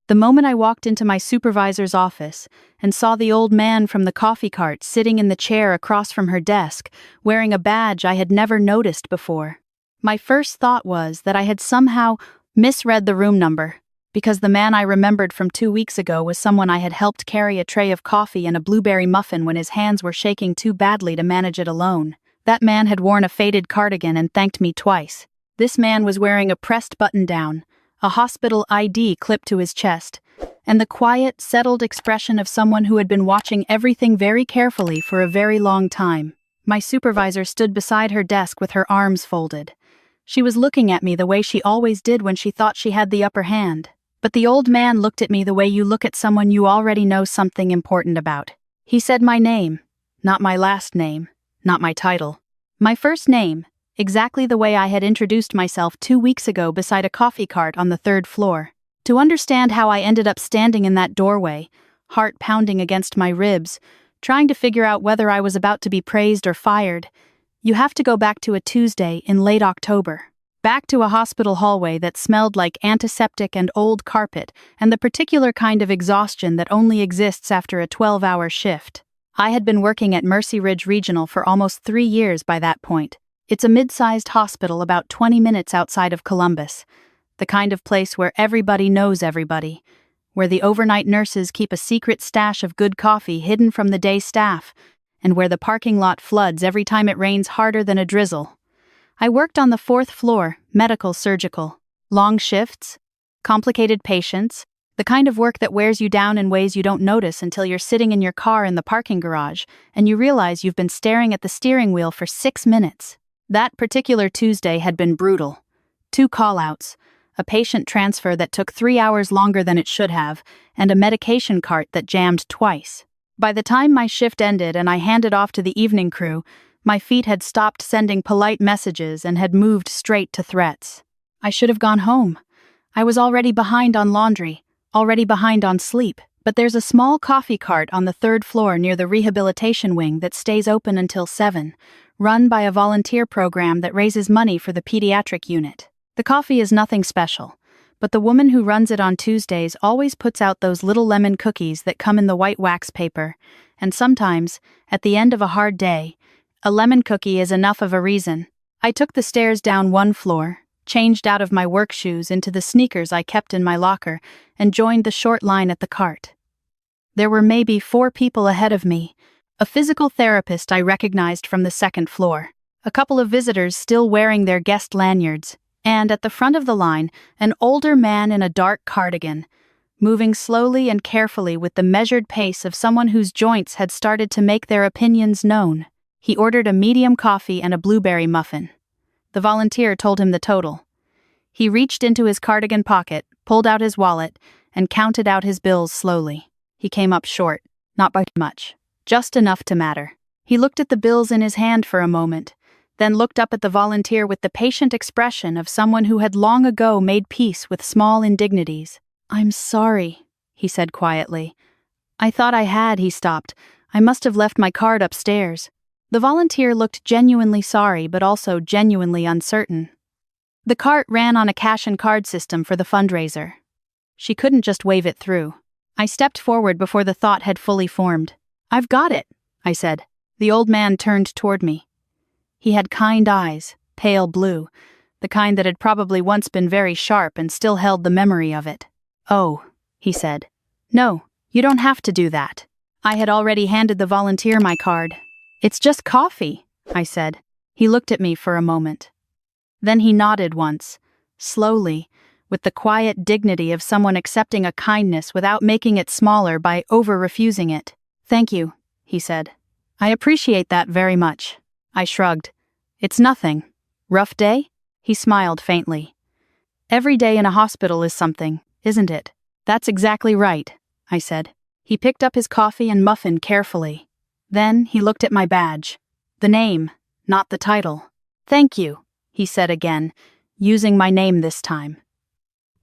The moment I walked into my supervisor's office and saw the old man from the coffee cart sitting in the chair across from her desk, wearing a badge I had never noticed before, my first thought was that I had somehow misread the room number, because the man I remembered from 2 weeks ago was someone I had helped carry a tray of coffee and a blueberry muffin when his hands were shaking too badly to manage it alone. That man had worn a faded cardigan and thanked me twice. This man was wearing a pressed button-down, a hospital ID clipped to his chest, and the quiet, settled expression of someone who had been watching everything very carefully for a very long time. My supervisor stood beside her desk with her arms folded. She was looking at me the way she always did when she thought she had the upper hand. But the old man looked at me the way you look at someone you already know something important about. He said my name, not my last name, not my title. My first name, exactly the way I had introduced myself 2 weeks ago beside a coffee cart on the 3rd floor. To understand how I ended up standing in that doorway, heart pounding against my ribs, trying to figure out whether I was about to be praised or fired, you have to go back to a Tuesday in late October. Back to a hospital hallway that smelled like antiseptic and old carpet and the particular kind of exhaustion that only exists after a 12-hour shift. I had been working at Mercy Ridge Regional for almost 3 years by that point. It's a mid-sized hospital about 20 minutes outside of Columbus, the kind of place where everybody knows everybody, where the overnight nurses keep a secret stash of good coffee hidden from the day staff, and where the parking lot floods every time it rains harder than a drizzle. I worked on the 4th floor, medical surgical. Long shifts, complicated patients, the kind of work that wears you down in ways you don't notice until you're sitting in your car in the parking garage and you realize you've been staring at the steering wheel for 6 minutes. That particular Tuesday had been brutal. 2 call-outs, a patient transfer that took 3 hours longer than it should have, and a medication cart that jammed twice. By the time my shift ended and I handed off to the evening crew, my feet had stopped sending polite messages and had moved straight to threats. I should have gone home. I was already behind on laundry, already behind on sleep, but there's a small coffee cart on the 3rd floor near the rehabilitation wing that stays open until 7, run by a volunteer program that raises money for the pediatric unit. The coffee is nothing special, but the woman who runs it on Tuesdays always puts out those little lemon cookies that come in the white wax paper, and sometimes, at the end of a hard day, a lemon cookie is enough of a reason. I took the stairs down 1 floor, changed out of my work shoes into the sneakers I kept in my locker, and joined the short line at the cart. There were maybe 4 people ahead of me. A physical therapist I recognized from the 2nd floor, a couple of visitors still wearing their guest lanyards, and at the front of the line, an older man in a dark cardigan, moving slowly and carefully with the measured pace of someone whose joints had started to make their opinions known. He ordered a medium coffee and a blueberry muffin. The volunteer told him the total. He reached into his cardigan pocket, pulled out his wallet, and counted out his bills slowly. He came up short, not by much. Just enough to matter. He looked at the bills in his hand for a moment, then looked up at the volunteer with the patient expression of someone who had long ago made peace with small indignities. "I'm sorry," he said quietly. "I thought I had," he stopped. "I must have left my card upstairs." The volunteer looked genuinely sorry but also genuinely uncertain. The cart ran on a cash and card system for the fundraiser. She couldn't just wave it through. I stepped forward before the thought had fully formed. "I've got it," I said. The old man turned toward me. He had kind eyes, pale blue, the kind that had probably once been very sharp and still held the memory of it. "Oh," he said. "No, you don't have to do that." I had already handed the volunteer my card. "It's just coffee," I said. He looked at me for a moment. Then he nodded once, slowly, with the quiet dignity of someone accepting a kindness without making it smaller by over-refusing it. "Thank you," he said. "I appreciate that very much." I shrugged. "It's nothing. Rough day?" He smiled faintly. "Every day in a hospital is something, isn't it?" "That's exactly right," I said. He picked up his coffee and muffin carefully. Then he looked at my badge. The name, not the title. "Thank you," he said again, using my name this time.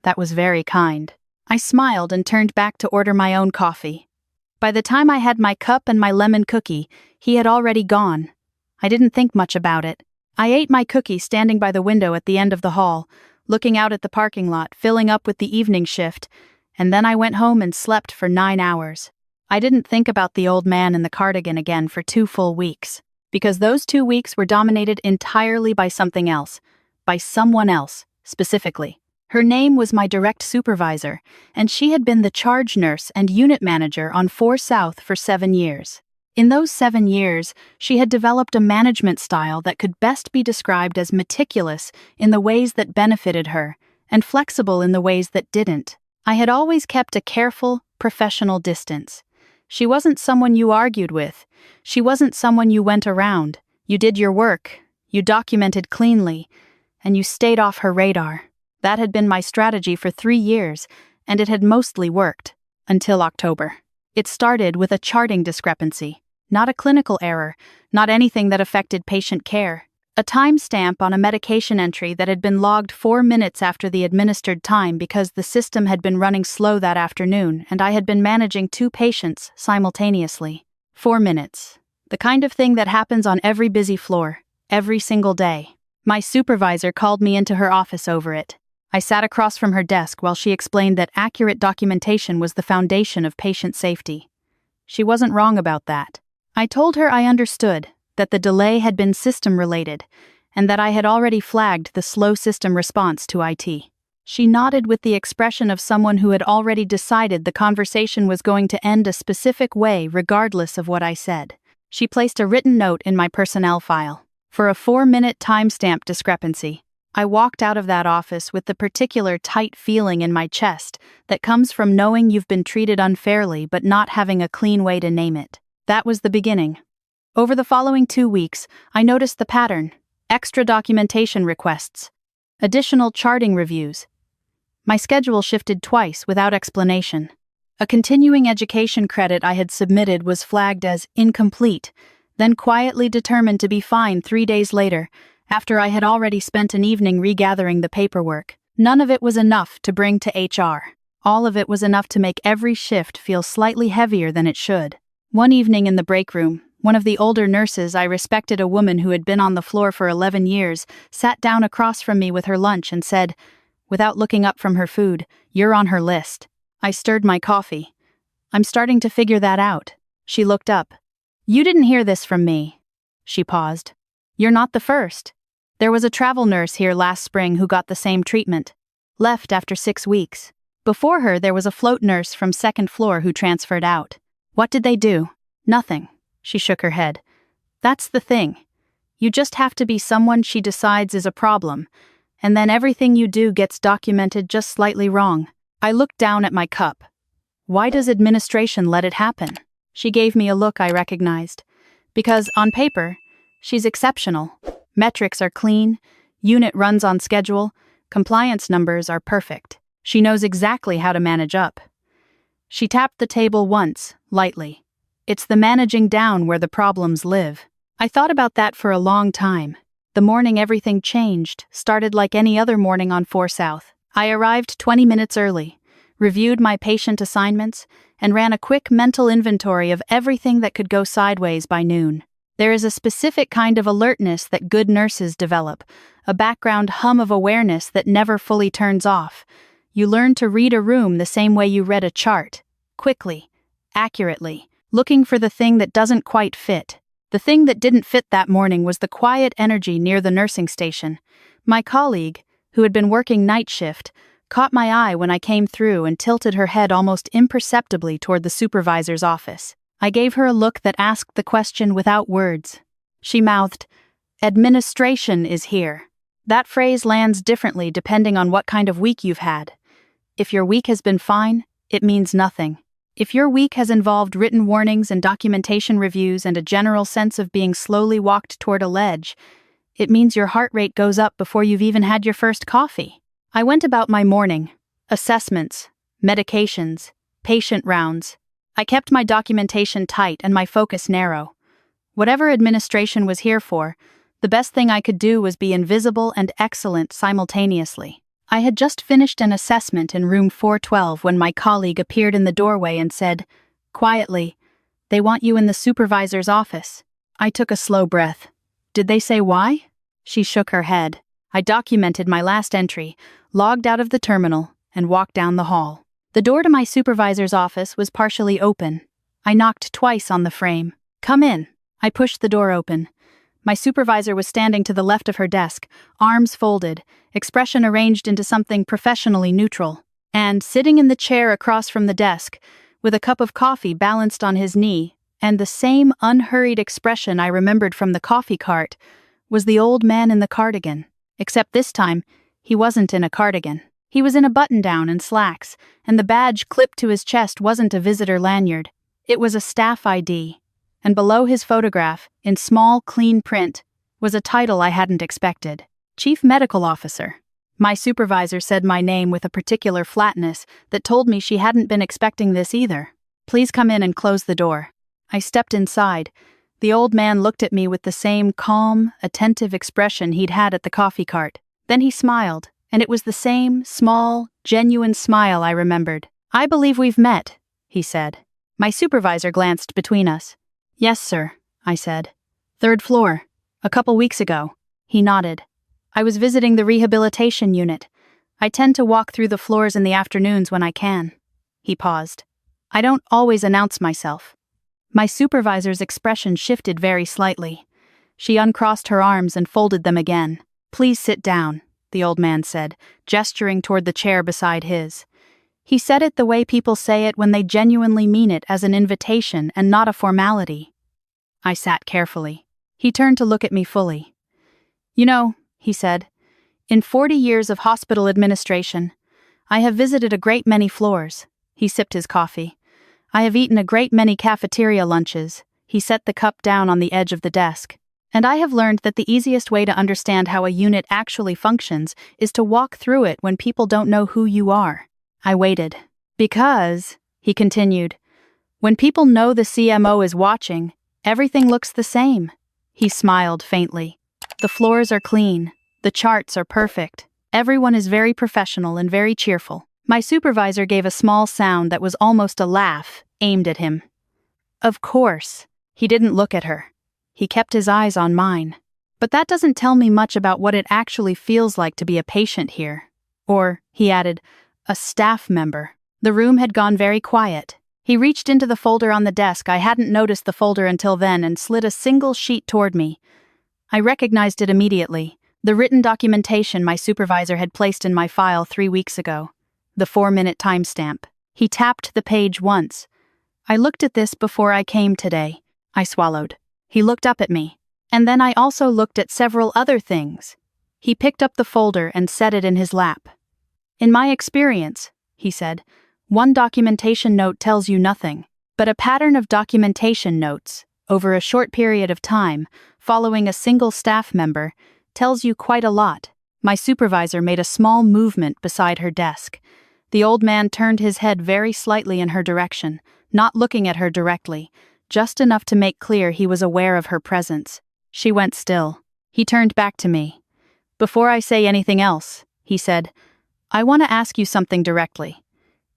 That was very kind. I smiled and turned back to order my own coffee. By the time I had my cup and my lemon cookie, he had already gone. I didn't think much about it. I ate my cookie standing by the window at the end of the hall, looking out at the parking lot, filling up with the evening shift, and then I went home and slept for 9 hours. I didn't think about the old man in the cardigan again for 2 full weeks, because those 2 weeks were dominated entirely by something else, by someone else, specifically. Her name was my direct supervisor, and she had been the charge nurse and unit manager on 4 South for 7 years. In those 7 years, she had developed a management style that could best be described as meticulous in the ways that benefited her, and flexible in the ways that didn't. I had always kept a careful, professional distance. She wasn't someone you argued with. She wasn't someone you went around. You did your work, you documented cleanly, and you stayed off her radar. That had been my strategy for 3 years, and it had mostly worked. Until October. It started with a charting discrepancy. Not a clinical error, not anything that affected patient care. A timestamp on a medication entry that had been logged 4 minutes after the administered time because the system had been running slow that afternoon and I had been managing 2 patients simultaneously. 4 minutes. The kind of thing that happens on every busy floor, every single day. My supervisor called me into her office over it. I sat across from her desk while she explained that accurate documentation was the foundation of patient safety. She wasn't wrong about that. I told her I understood, that the delay had been system-related, and that I had already flagged the slow system response to IT. She nodded with the expression of someone who had already decided the conversation was going to end a specific way regardless of what I said. She placed a written note in my personnel file. For a 4-minute timestamp discrepancy, I walked out of that office with the particular tight feeling in my chest that comes from knowing you've been treated unfairly but not having a clean way to name it. That was the beginning. Over the following 2 weeks, I noticed the pattern: extra documentation requests, additional charting reviews. My schedule shifted twice without explanation. A continuing education credit I had submitted was flagged as incomplete, then quietly determined to be fine 3 days later, after I had already spent an evening regathering the paperwork. None of it was enough to bring to HR. All of it was enough to make every shift feel slightly heavier than it should. One evening in the break room, one of the older nurses I respected, a woman who had been on the floor for 11 years, sat down across from me with her lunch and said, without looking up from her food, "You're on her list." I stirred my coffee. "I'm starting to figure that out." She looked up. "You didn't hear this from me." She paused. "You're not the first. There was a travel nurse here last spring who got the same treatment. Left after 6 weeks. Before her there was a float nurse from 2nd floor who transferred out. What did they do? Nothing." She shook her head. "That's the thing. You just have to be someone she decides is a problem, and then everything you do gets documented just slightly wrong." I looked down at my cup. "Why does administration let it happen?" She gave me a look I recognized. "Because, on paper, she's exceptional. Metrics are clean, unit runs on schedule, compliance numbers are perfect. She knows exactly how to manage up." She tapped the table once, lightly. "It's the managing down where the problems live." I thought about that for a long time. The morning everything changed started like any other morning on 4 South. I arrived 20 minutes early, reviewed my patient assignments, and ran a quick mental inventory of everything that could go sideways by noon. There is a specific kind of alertness that good nurses develop, a background hum of awareness that never fully turns off. You learn to read a room the same way you read a chart, quickly, accurately, looking for the thing that doesn't quite fit. The thing that didn't fit that morning was the quiet energy near the nursing station. My colleague, who had been working night shift, caught my eye when I came through and tilted her head almost imperceptibly toward the supervisor's office. I gave her a look that asked the question without words. She mouthed, "Administration is here." That phrase lands differently depending on what kind of week you've had. If your week has been fine, it means nothing. If your week has involved written warnings and documentation reviews and a general sense of being slowly walked toward a ledge, it means your heart rate goes up before you've even had your first coffee. I went about my morning. Assessments, medications, patient rounds. I kept my documentation tight and my focus narrow. Whatever administration was here for, the best thing I could do was be invisible and excellent simultaneously. I had just finished an assessment in room 412 when my colleague appeared in the doorway and said, quietly, "They want you in the supervisor's office." I took a slow breath. "Did they say why?" She shook her head. I documented my last entry, logged out of the terminal, and walked down the hall. The door to my supervisor's office was partially open. I knocked twice on the frame. "Come in." I pushed the door open. My supervisor was standing to the left of her desk, arms folded, expression arranged into something professionally neutral. And sitting in the chair across from the desk, with a cup of coffee balanced on his knee, and the same unhurried expression I remembered from the coffee cart, was the old man in the cardigan. Except this time, he wasn't in a cardigan. He was in a button-down and slacks, and the badge clipped to his chest wasn't a visitor lanyard. It was a staff ID. And below his photograph, in small, clean print, was a title I hadn't expected: Chief Medical Officer. My supervisor said my name with a particular flatness that told me she hadn't been expecting this either. "Please come in and close the door." I stepped inside. The old man looked at me with the same calm, attentive expression he'd had at the coffee cart. Then he smiled, and it was the same, small, genuine smile I remembered. "I believe we've met," he said. My supervisor glanced between us. "Yes, sir," I said. "Third floor. A couple weeks ago." He nodded. "I was visiting the rehabilitation unit. I tend to walk through the floors in the afternoons when I can." He paused. "I don't always announce myself." My supervisor's expression shifted very slightly. She uncrossed her arms and folded them again. "Please sit down," the old man said, gesturing toward the chair beside his. He said it the way people say it when they genuinely mean it, as an invitation and not a formality. I sat carefully. He turned to look at me fully. "You know," he said, "in 40 years of hospital administration, I have visited a great many floors." He sipped his coffee. "I have eaten a great many cafeteria lunches." He set the cup down on the edge of the desk. "And I have learned that the easiest way to understand how a unit actually functions is to walk through it when people don't know who you are." I waited. "Because," he continued, "when people know the CMO is watching, everything looks the same." He smiled faintly. "The floors are clean. The charts are perfect. Everyone is very professional and very cheerful." My supervisor gave a small sound that was almost a laugh, aimed at him. "Of course." He didn't look at her. He kept his eyes on mine. "But that doesn't tell me much about what it actually feels like to be a patient here." Or, he added, "a staff member." The room had gone very quiet. He reached into the folder on the desk. I hadn't noticed the folder until then, and slid a single sheet toward me. I recognized it immediately. The written documentation my supervisor had placed in my file 3 weeks ago. The 4-minute timestamp. He tapped the page once. "I looked at this before I came today." I swallowed. He looked up at me. "And then I also looked at several other things." He picked up the folder and set it in his lap. "In my experience," he said, "one documentation note tells you nothing, but a pattern of documentation notes, over a short period of time, following a single staff member, tells you quite a lot." My supervisor made a small movement beside her desk. The old man turned his head very slightly in her direction, not looking at her directly, just enough to make clear he was aware of her presence. She went still. He turned back to me. "Before I say anything else," he said, "I want to ask you something directly.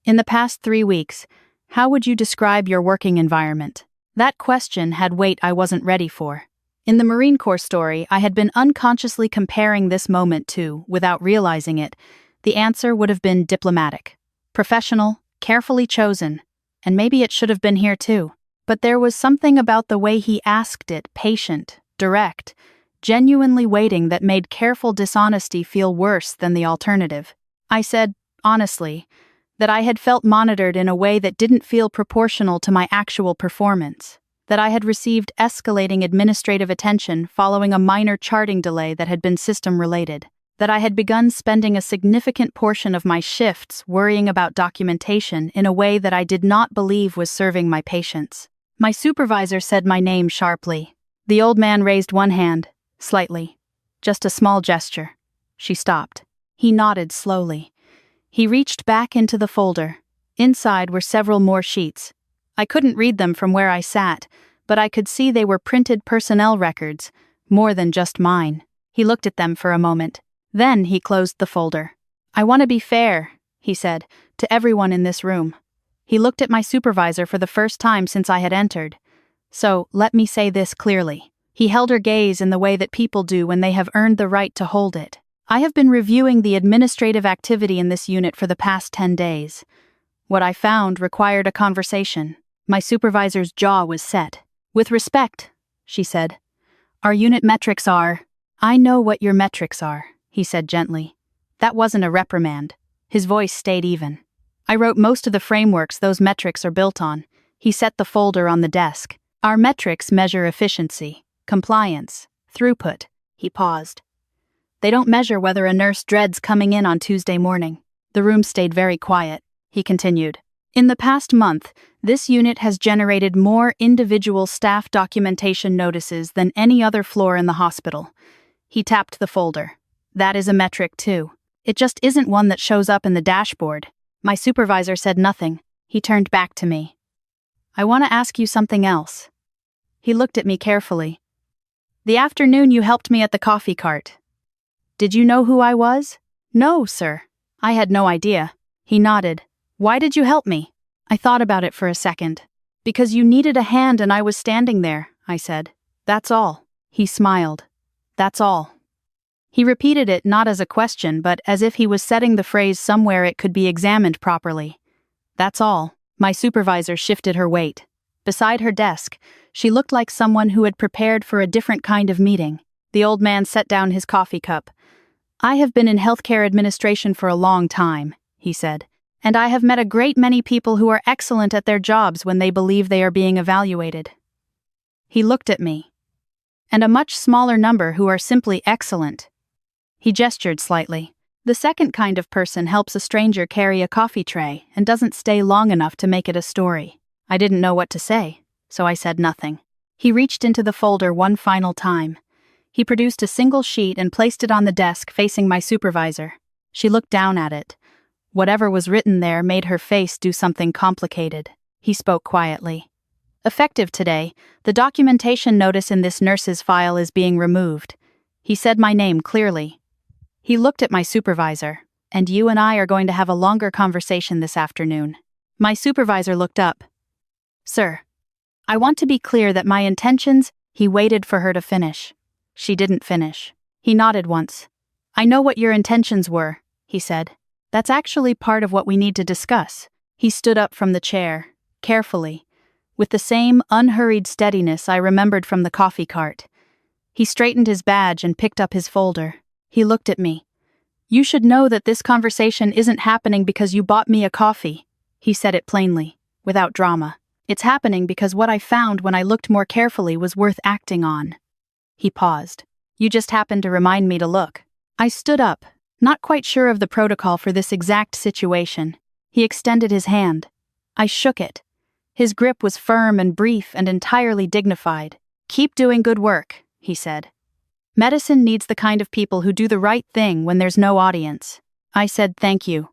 In the past 3 weeks, how would you describe your working environment?" That question had weight I wasn't ready for. In the Marine Corps story, I had been unconsciously comparing this moment to, without realizing it, the answer would have been diplomatic, professional, carefully chosen, and maybe it should have been here too. But there was something about the way he asked it, patient, direct, genuinely waiting, that made careful dishonesty feel worse than the alternative. I said, honestly, that I had felt monitored in a way that didn't feel proportional to my actual performance, that I had received escalating administrative attention following a minor charting delay that had been system-related, that I had begun spending a significant portion of my shifts worrying about documentation in a way that I did not believe was serving my patients. My supervisor said my name sharply. The old man raised one hand, slightly. Just a small gesture. She stopped. He nodded slowly. He reached back into the folder. Inside were several more sheets. I couldn't read them from where I sat, but I could see they were printed personnel records, more than just mine. He looked at them for a moment. Then he closed the folder. "I want to be fair," he said, "to everyone in this room." He looked at my supervisor for the first time since I had entered. "So, let me say this clearly." He held her gaze in the way that people do when they have earned the right to hold it. "I have been reviewing the administrative activity in this unit for the past 10 days. What I found required a conversation. My supervisor's jaw was set. "With respect," she said, "our unit metrics are—" "I know what your metrics are," he said gently. That wasn't a reprimand. His voice stayed even. "I wrote most of the frameworks those metrics are built on." He set the folder on the desk. "Our metrics measure efficiency, compliance, throughput." He paused. "They don't measure whether a nurse dreads coming in on Tuesday morning." The room stayed very quiet. He continued. "In the past month, this unit has generated more individual staff documentation notices than any other floor in the hospital." He tapped the folder. "That is a metric too. It just isn't one that shows up in the dashboard." My supervisor said nothing. He turned back to me. "I want to ask you something else." He looked at me carefully. "The afternoon you helped me at the coffee cart. Did you know who I was?" "No, sir." I had no idea. He nodded. "Why did you help me?" I thought about it for a second. "Because you needed a hand and I was standing there," I said. "That's all." He smiled. "That's all." He repeated it not as a question but as if he was setting the phrase somewhere it could be examined properly. "That's all." My supervisor shifted her weight. Beside her desk, she looked like someone who had prepared for a different kind of meeting. The old man set down his coffee cup. "I have been in healthcare administration for a long time," he said, "and I have met a great many people who are excellent at their jobs when they believe they are being evaluated." He looked at me. "And a much smaller number who are simply excellent." He gestured slightly. "The second kind of person helps a stranger carry a coffee tray and doesn't stay long enough to make it a story." I didn't know what to say, so I said nothing. He reached into the folder one final time. He produced a single sheet and placed it on the desk facing my supervisor. She looked down at it. Whatever was written there made her face do something complicated. He spoke quietly. "Effective today, the documentation notice in this nurse's file is being removed." He said my name clearly. He looked at my supervisor. "And you and I are going to have a longer conversation this afternoon." My supervisor looked up. "Sir, I want to be clear that my intentions—" He waited for her to finish. She didn't finish. He nodded once. "I know what your intentions were," he said. "That's actually part of what we need to discuss." He stood up from the chair, carefully, with the same unhurried steadiness I remembered from the coffee cart. He straightened his badge and picked up his folder. He looked at me. "You should know that this conversation isn't happening because you bought me a coffee." He said it plainly, without drama. "It's happening because what I found when I looked more carefully was worth acting on." He paused. "You just happened to remind me to look." I stood up, not quite sure of the protocol for this exact situation. He extended his hand. I shook it. His grip was firm and brief and entirely dignified. "Keep doing good work," he said. "Medicine needs the kind of people who do the right thing when there's no audience." I said thank you.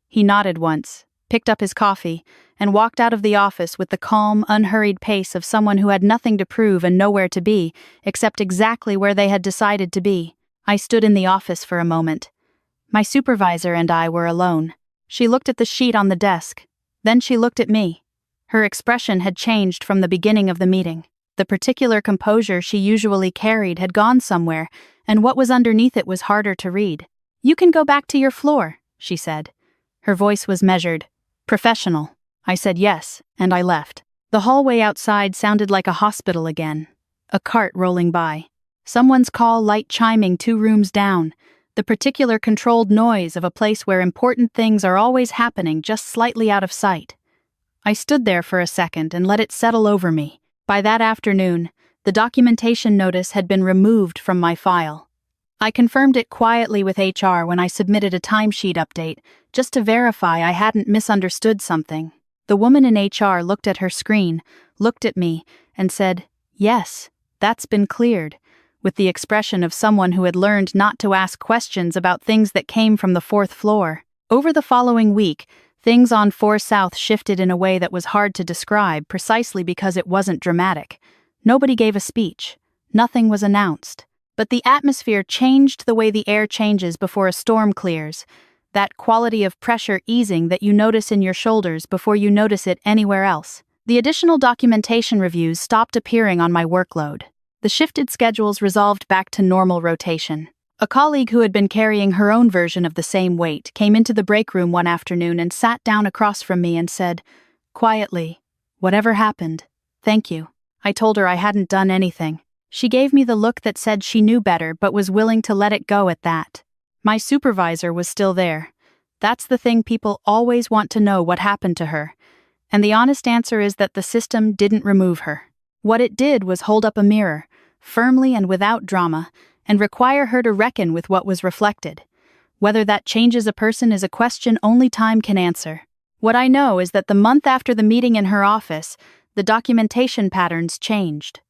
He nodded once, picked up his coffee, and walked out of the office with the calm, unhurried pace of someone who had nothing to prove and nowhere to be, except exactly where they had decided to be. I stood in the office for a moment. My supervisor and I were alone. She looked at the sheet on the desk. Then she looked at me. Her expression had changed from the beginning of the meeting. The particular composure she usually carried had gone somewhere, and what was underneath it was harder to read. "You can go back to your floor," she said. Her voice was measured. "Professional." I said yes, and I left. The hallway outside sounded like a hospital again. A cart rolling by. Someone's call light chiming 2 rooms down. The particular controlled noise of a place where important things are always happening just slightly out of sight. I stood there for a second and let it settle over me. By that afternoon, the documentation notice had been removed from my file. I confirmed it quietly with HR when I submitted a timesheet update, just to verify I hadn't misunderstood something. The woman in HR looked at her screen, looked at me, and said, "Yes, that's been cleared," with the expression of someone who had learned not to ask questions about things that came from the 4th floor. Over the following week, things on 4 South shifted in a way that was hard to describe precisely because it wasn't dramatic. Nobody gave a speech. Nothing was announced. But the atmosphere changed the way the air changes before a storm clears. That quality of pressure easing that you notice in your shoulders before you notice it anywhere else. The additional documentation reviews stopped appearing on my workload. The shifted schedules resolved back to normal rotation. A colleague who had been carrying her own version of the same weight came into the break room one afternoon and sat down across from me and said, quietly, "Whatever happened, thank you." I told her I hadn't done anything. She gave me the look that said she knew better but was willing to let it go at that. My supervisor was still there. That's the thing people always want to know, what happened to her. And the honest answer is that the system didn't remove her. What it did was hold up a mirror, firmly and without drama, and require her to reckon with what was reflected. Whether that changes a person is a question only time can answer. What I know is that the month after the meeting in her office, the documentation patterns changed.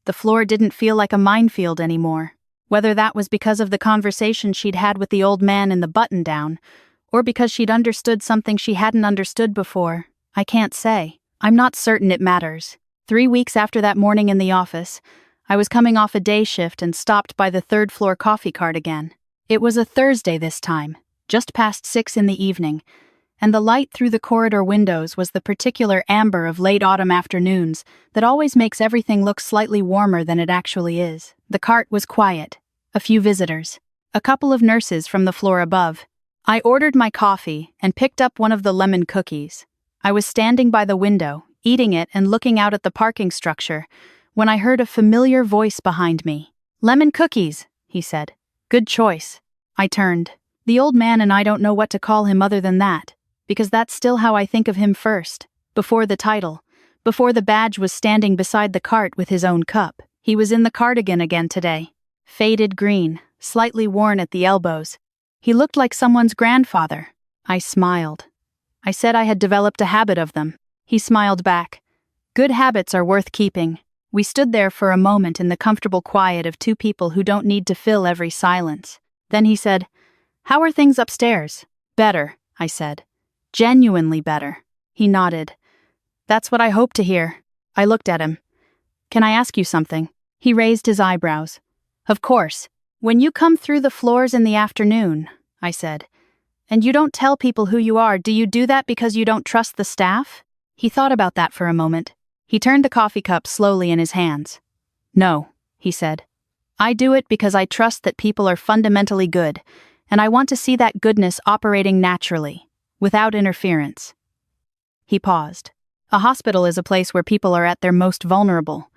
The floor didn't feel like a minefield anymore. Whether that was because of the conversation she'd had with the old man in the button-down, or because she'd understood something she hadn't understood before, I can't say. I'm not certain it matters. 3 weeks after that morning in the office, I was coming off a day shift and stopped by the third-floor coffee cart again. It was a Thursday this time, just past 6 in the evening, and the light through the corridor windows was the particular amber of late autumn afternoons that always makes everything look slightly warmer than it actually is. The cart was quiet. A few visitors. A couple of nurses from the floor above. I ordered my coffee and picked up one of the lemon cookies. I was standing by the window, eating it and looking out at the parking structure, when I heard a familiar voice behind me. "Lemon cookies," he said. "Good choice." I turned. The old man and I don't know what to call him other than that, because that's still how I think of him first, before the title, before the badge was standing beside the cart with his own cup. He was in the cardigan again today. Faded green, slightly worn at the elbows. He looked like someone's grandfather. I smiled. I said I had developed a habit of them. He smiled back. Good habits are worth keeping. We stood there for a moment in the comfortable quiet of two people who don't need to fill every silence. Then he said, "How are things upstairs?" "Better," I said. "Genuinely better." He nodded. "That's what I hope to hear." I looked at him. "Can I ask you something?" He raised his eyebrows. "Of course. When you come through the floors in the afternoon," I said, "and you don't tell people who you are, do you do that because you don't trust the staff?" He thought about that for a moment. He turned the coffee cup slowly in his hands. "No," he said. "I do it because I trust that people are fundamentally good, and I want to see that goodness operating naturally, without interference." He paused. A hospital is a place where people are at their most vulnerable.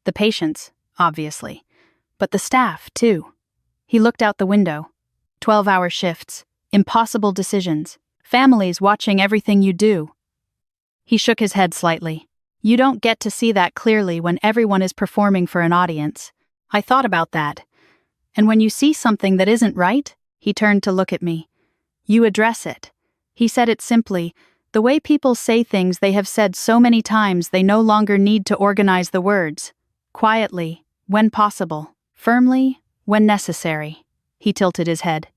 The patients, obviously. But the staff, too. He looked out the window. 12-hour shifts, impossible decisions, families watching everything you do. He shook his head slightly. You don't get to see that clearly when everyone is performing for an audience. I thought about that. And when you see something that isn't right, he turned to look at me. You address it. He said it simply, the way people say things they have said so many times they no longer need to organize the words. Quietly, when possible. Firmly, when necessary. He tilted his head.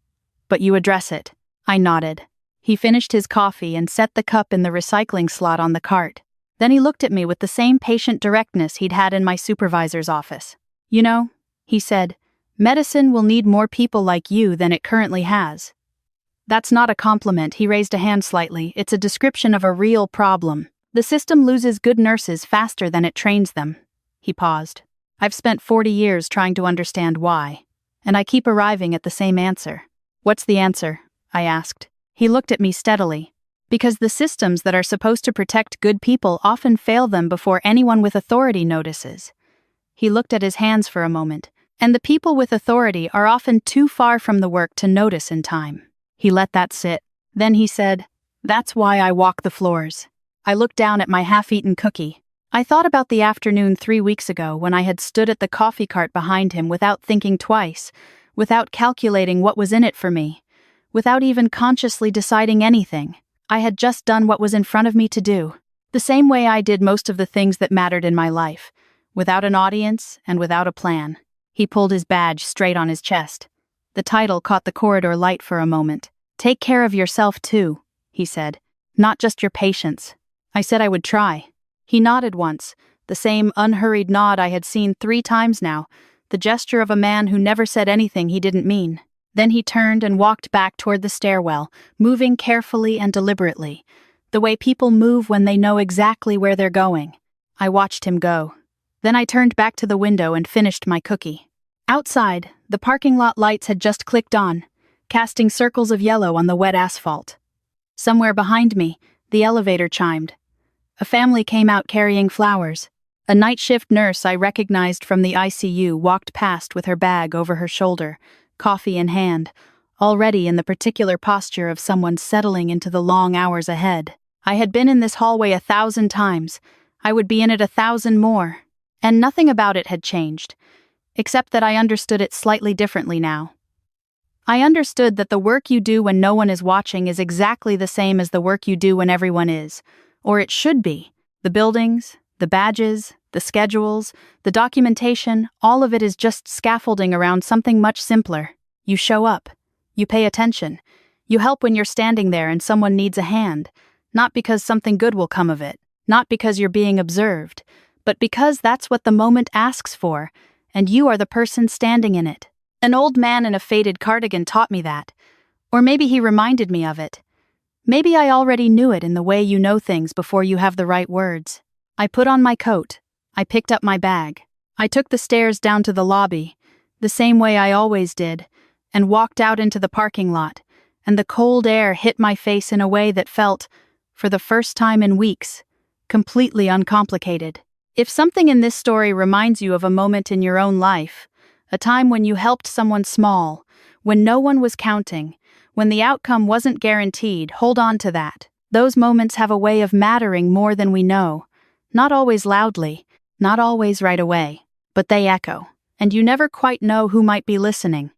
But you address it. I nodded. He finished his coffee and set the cup in the recycling slot on the cart. Then he looked at me with the same patient directness he'd had in my supervisor's office. You know, he said, medicine will need more people like you than it currently has. That's not a compliment, he raised a hand slightly. It's a description of a real problem. The system loses good nurses faster than it trains them. He paused. I've spent 40 years trying to understand why, and I keep arriving at the same answer. What's the answer? I asked. He looked at me steadily. Because the systems that are supposed to protect good people often fail them before anyone with authority notices. He looked at his hands for a moment, and the people with authority are often too far from the work to notice in time. He let that sit. Then he said, "That's why I walk the floors." I looked down at my half-eaten cookie. I thought about the afternoon 3 weeks ago when I had stood at the coffee cart behind him without thinking twice, without calculating what was in it for me, without even consciously deciding anything. I had just done what was in front of me to do, the same way I did most of the things that mattered in my life, without an audience and without a plan. He pulled his badge straight on his chest. The title caught the corridor light for a moment. "Take care of yourself too," he said, "not just your patients." I said I would try. He nodded once, the same unhurried nod I had seen 3 times now, the gesture of a man who never said anything he didn't mean. Then he turned and walked back toward the stairwell, moving carefully and deliberately, the way people move when they know exactly where they're going. I watched him go. Then I turned back to the window and finished my cookie. Outside, the parking lot lights had just clicked on, casting circles of yellow on the wet asphalt. Somewhere behind me, the elevator chimed. A family came out carrying flowers. A night shift nurse I recognized from the ICU walked past with her bag over her shoulder, coffee in hand, already in the particular posture of someone settling into the long hours ahead. I had been in this hallway 1,000 times. I would be in it 1,000 more. And nothing about it had changed, except that I understood it slightly differently now. I understood that the work you do when no one is watching is exactly the same as the work you do when everyone is, or it should be. The buildings, the badges, the schedules, the documentation, all of it is just scaffolding around something much simpler. You show up. You pay attention. You help when you're standing there and someone needs a hand, not because something good will come of it, not because you're being observed, but because that's what the moment asks for, and you are the person standing in it. An old man in a faded cardigan taught me that, or maybe he reminded me of it. Maybe I already knew it in the way you know things before you have the right words. I put on my coat. I picked up my bag. I took the stairs down to the lobby, the same way I always did, and walked out into the parking lot, and the cold air hit my face in a way that felt, for the first time in weeks, completely uncomplicated. If something in this story reminds you of a moment in your own life, a time when you helped someone small, when no one was counting, when the outcome wasn't guaranteed, hold on to that. Those moments have a way of mattering more than we know. Not always loudly, not always right away, but they echo, and you never quite know who might be listening.